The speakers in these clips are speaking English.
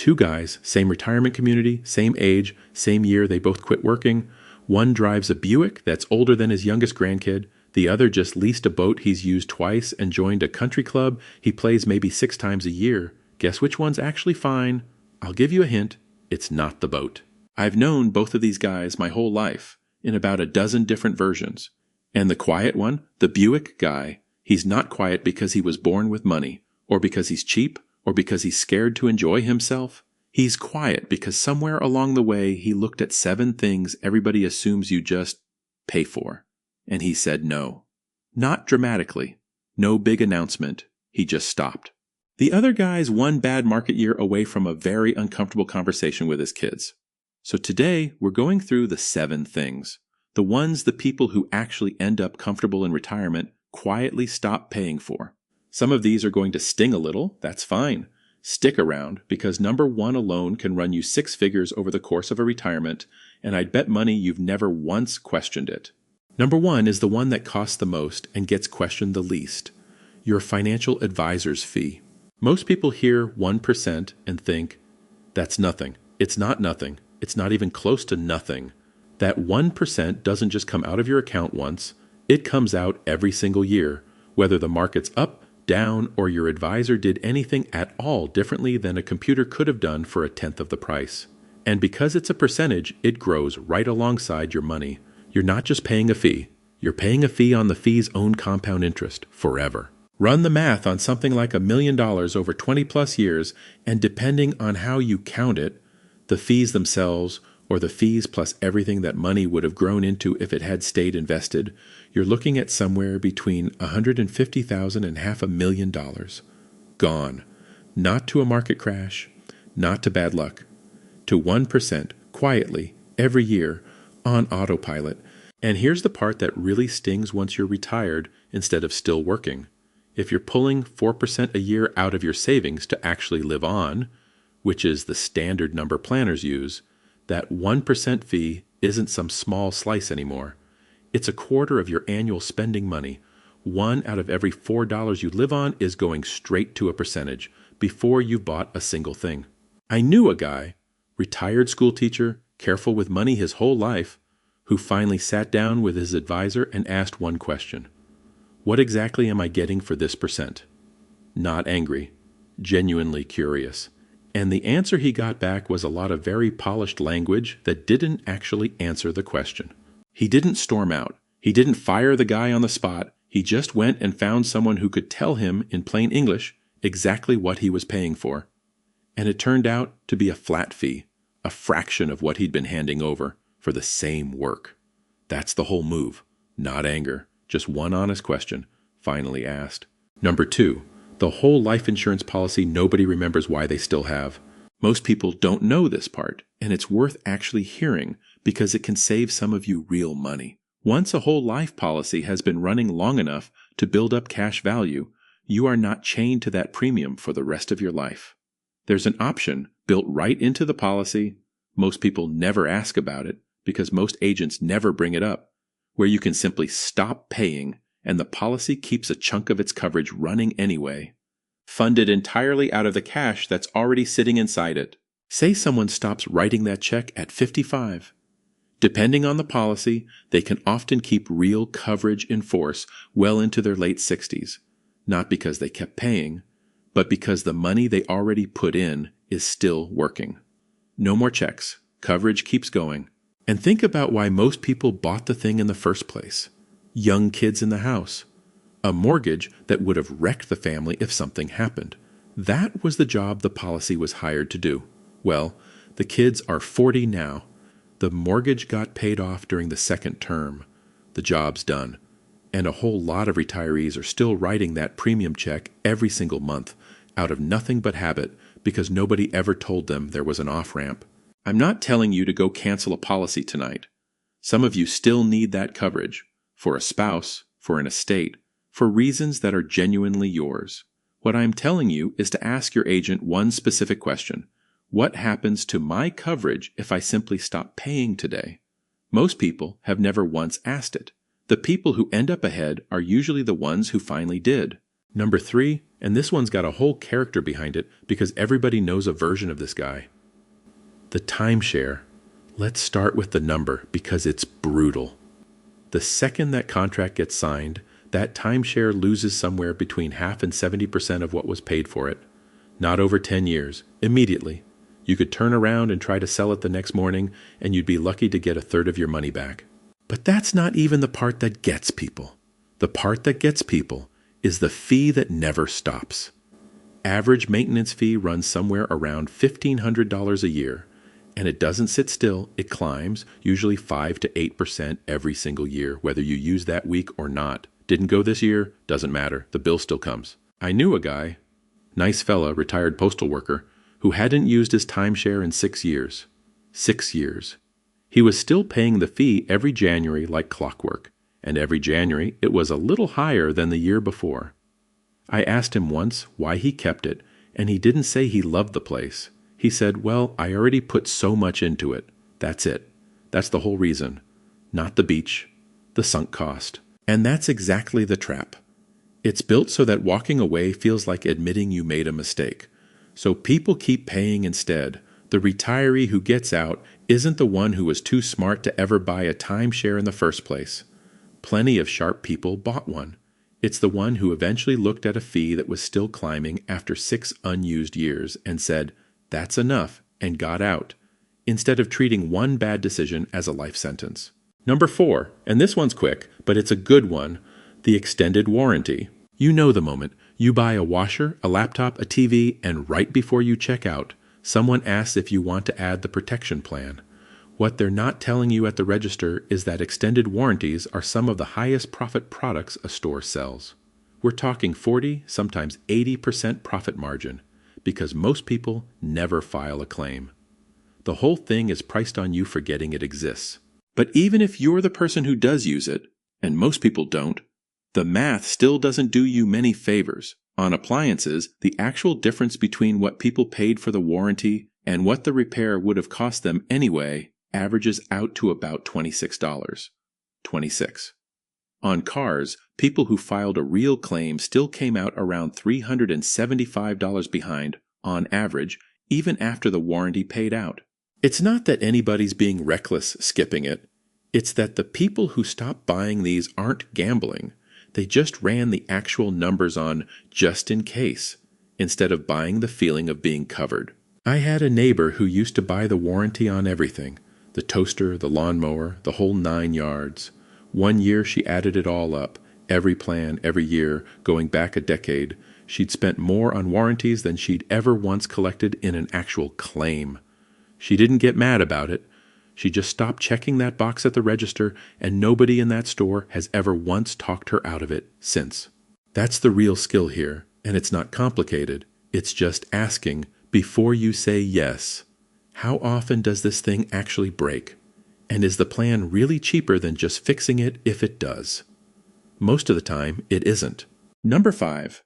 Two guys, same retirement community, same age, same year they both quit working. One drives a Buick that's older than his youngest grandkid. The other just leased a boat he's used twice and joined a country club he plays maybe 6 times a year. Guess which one's actually fine? I'll give you a hint. It's not the boat. I've known both of these guys my whole life, in about a dozen different versions. And the quiet one, the Buick guy, he's not quiet because he was born with money, or because he's cheap, or because he's scared to enjoy himself. He's quiet because somewhere along the way he looked at 7 things everybody assumes you just pay for. And he said no. Not dramatically. No big announcement. He just stopped. The other guy's one bad market year away from a very uncomfortable conversation with his kids. So today we're going through the 7 things. The ones the people who actually end up comfortable in retirement quietly stop paying for. Some of these are going to sting a little. That's fine. Stick around, because number 1 alone can run you 6 figures over the course of a retirement, and I'd bet money you've never once questioned it. Number 1 is the one that costs the most and gets questioned the least. Your financial advisor's fee. Most people hear 1% and think, that's nothing. It's not nothing. It's not even close to nothing. That 1% doesn't just come out of your account once. It comes out every single year, whether the market's up, down, or your advisor did anything at all differently than a computer could have done for 1/10 of the price. And because it's a percentage, it grows right alongside your money. You're not just paying a fee. You're paying a fee on the fee's own compound interest forever. Run the math on something like $1 million over 20+ years, and depending on how you count it, the fees themselves, or the fees plus everything that money would have grown into if it had stayed invested, you're looking at somewhere between $150,000 and $500,000. Gone. Not to a market crash, not to bad luck. To 1%, quietly, every year, on autopilot. And here's the part that really stings once you're retired instead of still working. If you're pulling 4% a year out of your savings to actually live on, which is the standard number planners use, that 1% fee isn't some small slice anymore. It's a quarter of your annual spending money. 1 out of every $4 you live on is going straight to a percentage before you've bought a single thing. I knew a guy, retired school teacher, careful with money his whole life, who finally sat down with his advisor and asked one question. What exactly am I getting for this percent? Not angry, genuinely curious. And the answer he got back was a lot of very polished language that didn't actually answer the question. He didn't storm out. He didn't fire the guy on the spot. He just went and found someone who could tell him in plain English exactly what he was paying for. And it turned out to be a flat fee, a fraction of what he'd been handing over for the same work. That's the whole move. Not anger. Just one honest question, finally asked. Number 2. The whole life insurance policy nobody remembers why they still have. Most people don't know this part, and it's worth actually hearing because it can save some of you real money. Once a whole life policy has been running long enough to build up cash value, you are not chained to that premium for the rest of your life. There's an option built right into the policy. Most people never ask about it because most agents never bring it up, where you can simply stop paying and the policy keeps a chunk of its coverage running anyway, funded entirely out of the cash that's already sitting inside it. Say someone stops writing that check at 55. Depending on the policy, they can often keep real coverage in force well into their late 60s, not because they kept paying, but because the money they already put in is still working. No more checks. Coverage keeps going. And think about why most people bought the thing in the first place. Young kids in the house. A mortgage that would have wrecked the family if something happened. That was the job the policy was hired to do. Well, the kids are 40 now. The mortgage got paid off during the second term. The job's done. And a whole lot of retirees are still writing that premium check every single month out of nothing but habit because nobody ever told them there was an off-ramp. I'm not telling you to go cancel a policy tonight. Some of you still need that coverage. For a spouse, for an estate, for reasons that are genuinely yours. What I'm telling you is to ask your agent one specific question. What happens to my coverage if I simply stop paying today? Most people have never once asked it. The people who end up ahead are usually the ones who finally did. Number 3, and this one's got a whole character behind it because everybody knows a version of this guy. The timeshare. Let's start with the number because it's brutal. The second that contract gets signed, that timeshare loses somewhere between half and 70% of what was paid for it. Not over 10 years, immediately. You could turn around and try to sell it the next morning, and you'd be lucky to get a third of your money back. But that's not even the part that gets people. The part that gets people is the fee that never stops. Average maintenance fee runs somewhere around $1,500 a year, and it doesn't sit still, it climbs, usually 5 to 8% every single year, whether you use that week or not. Didn't go this year, doesn't matter, the bill still comes. I knew a guy, nice fella, retired postal worker, who hadn't used his timeshare in 6 years. 6 years. He was still paying the fee every January like clockwork, and every January it was a little higher than the year before. I asked him once why he kept it, and he didn't say he loved the place. He said, well, I already put so much into it. That's it. That's the whole reason. Not the beach, the sunk cost. And that's exactly the trap. It's built so that walking away feels like admitting you made a mistake. So people keep paying instead. The retiree who gets out isn't the one who was too smart to ever buy a timeshare in the first place. Plenty of sharp people bought one. It's the one who eventually looked at a fee that was still climbing after 6 unused years and said, that's enough, and got out, instead of treating one bad decision as a life sentence. Number 4, and this one's quick, but it's a good one, the extended warranty. You know the moment. You buy a washer, a laptop, a TV, and right before you check out, someone asks if you want to add the protection plan. What they're not telling you at the register is that extended warranties are some of the highest profit products a store sells. We're talking 40, sometimes 80% profit margin, because most people never file a claim. The whole thing is priced on you forgetting it exists. But even if you're the person who does use it, and most people don't, the math still doesn't do you many favors. On appliances, the actual difference between what people paid for the warranty and what the repair would have cost them anyway averages out to about $26. 26. On cars, people who filed a real claim still came out around $375 behind, on average, even after the warranty paid out. It's not that anybody's being reckless skipping it. It's that the people who stop buying these aren't gambling. They just ran the actual numbers on just in case, instead of buying the feeling of being covered. I had a neighbor who used to buy the warranty on everything. The toaster, the lawnmower, the whole 9 yards. One year she added it all up, every plan, every year, going back a decade. She'd spent more on warranties than she'd ever once collected in an actual claim. She didn't get mad about it. She just stopped checking that box at the register, and nobody in that store has ever once talked her out of it since. That's the real skill here, and it's not complicated. It's just asking, before you say yes, how often does this thing actually break? And is the plan really cheaper than just fixing it if it does? Most of the time, it isn't. Number 5.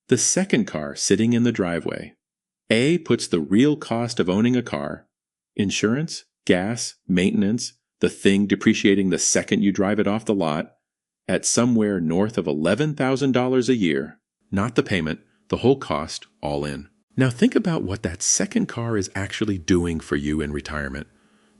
The second car sitting in the driveway. A puts the real cost of owning a car, insurance, gas, maintenance, the thing depreciating the second you drive it off the lot, at somewhere north of $11,000 a year. Not the payment, the whole cost, all in. Now think about what that second car is actually doing for you in retirement.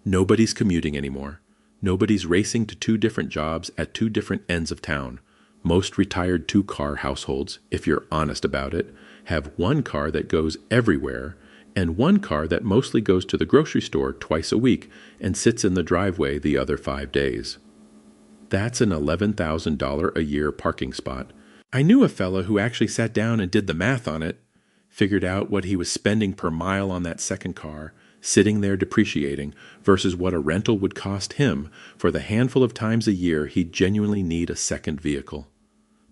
Nobody's commuting anymore. Nobody's racing to 2 different jobs at 2 different ends of town. Most retired 2-car households, if you're honest about it, have 1 car that goes everywhere and 1 car that mostly goes to the grocery store twice a week and sits in the driveway the other 5 days. That's an $11,000 a year parking spot. I knew a fella who actually sat down and did the math on it, figured out what he was spending per mile on that second car, sitting there depreciating, versus what a rental would cost him for the handful of times a year he'd genuinely need a second vehicle.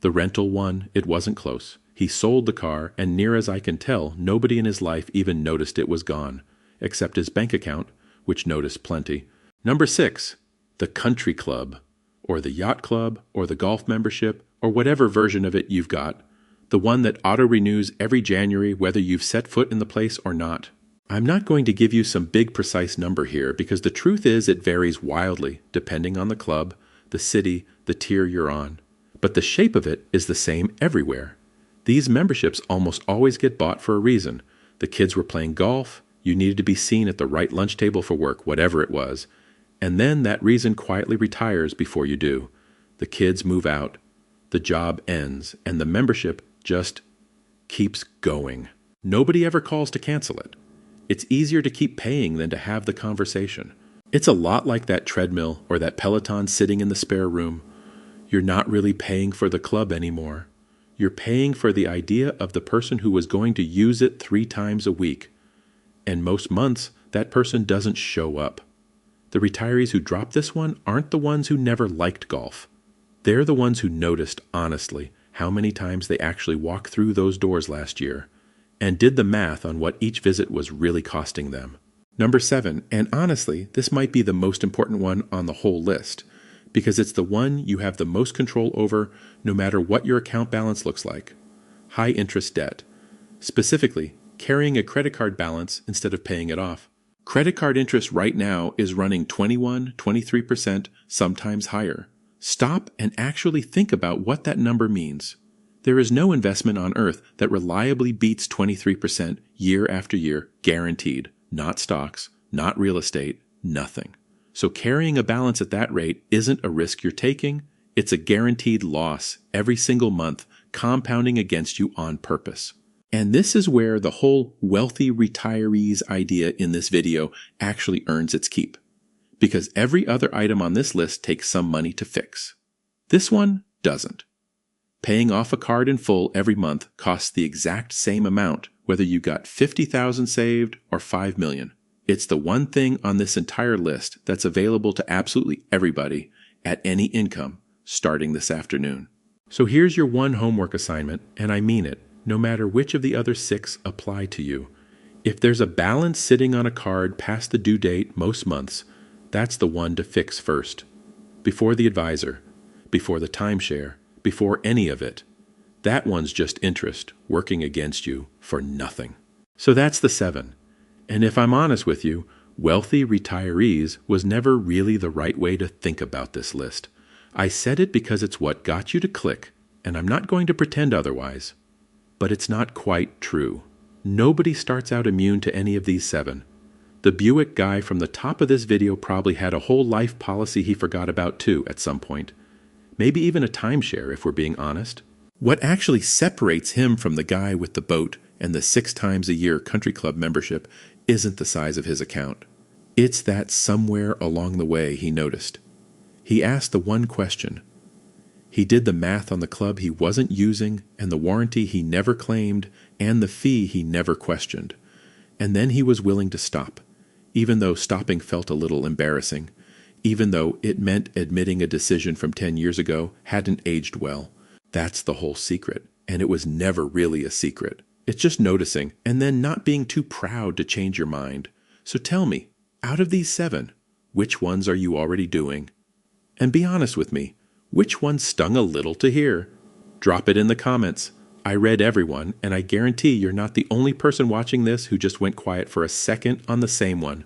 The rental one, it wasn't close. He sold the car, and near as I can tell, nobody in his life even noticed it was gone, except his bank account, which noticed plenty. Number 6, the country club, or the yacht club, or the golf membership, or whatever version of it you've got. The one that auto-renews every January whether you've set foot in the place or not. I'm not going to give you some big precise number here because the truth is it varies wildly depending on the club, the city, the tier you're on. But the shape of it is the same everywhere. These memberships almost always get bought for a reason. The kids were playing golf, you needed to be seen at the right lunch table for work, whatever it was, and then that reason quietly retires before you do. The kids move out, the job ends, and the membership just keeps going. Nobody ever calls to cancel it. It's easier to keep paying than to have the conversation. It's a lot like that treadmill or that Peloton sitting in the spare room. You're not really paying for the club anymore. You're paying for the idea of the person who was going to use it 3 times a week. And most months, that person doesn't show up. The retirees who drop this one aren't the ones who never liked golf. They're the ones who noticed, honestly, how many times they actually walked through those doors last year, and did the math on what each visit was really costing them. Number 7, and honestly, this might be the most important one on the whole list, because it's the one you have the most control over no matter what your account balance looks like. High interest debt. Specifically, carrying a credit card balance instead of paying it off. Credit card interest right now is running 21, 23%, sometimes higher. Stop and actually think about what that number means. There is no investment on earth that reliably beats 23% year after year, guaranteed. Not stocks, not real estate, nothing. So carrying a balance at that rate isn't a risk you're taking, it's a guaranteed loss every single month, compounding against you on purpose. And this is where the whole wealthy retirees idea in this video actually earns its keep. Because every other item on this list takes some money to fix. This one doesn't. Paying off a card in full every month costs the exact same amount whether you got $50,000 saved or $5 million. It's the one thing on this entire list that's available to absolutely everybody at any income starting this afternoon. So here's your one homework assignment, and I mean it, no matter which of the other 6 apply to you. If there's a balance sitting on a card past the due date most months, that's the one to fix first. Before the advisor, before the timeshare, before any of it. That one's just interest working against you for nothing. So that's the 7. And if I'm honest with you, wealthy retirees was never really the right way to think about this list. I said it because it's what got you to click, and I'm not going to pretend otherwise. But it's not quite true. Nobody starts out immune to any of these 7. The Buick guy from the top of this video probably had a whole life policy he forgot about too at some point. Maybe even a timeshare if we're being honest. What actually separates him from the guy with the boat and the 6 times a year country club membership isn't the size of his account. It's that somewhere along the way he noticed. He asked the one question. He did the math on the club he wasn't using and the warranty he never claimed and the fee he never questioned. And then he was willing to stop, even though stopping felt a little embarrassing, even though it meant admitting a decision from 10 years ago hadn't aged well. That's the whole secret, and it was never really a secret. It's just noticing and then not being too proud to change your mind. So tell me, out of these 7, which ones are you already doing? And be honest with me, which one stung a little to hear? Drop it in the comments. I read everyone, and I guarantee you're not the only person watching this who just went quiet for a second on the same one.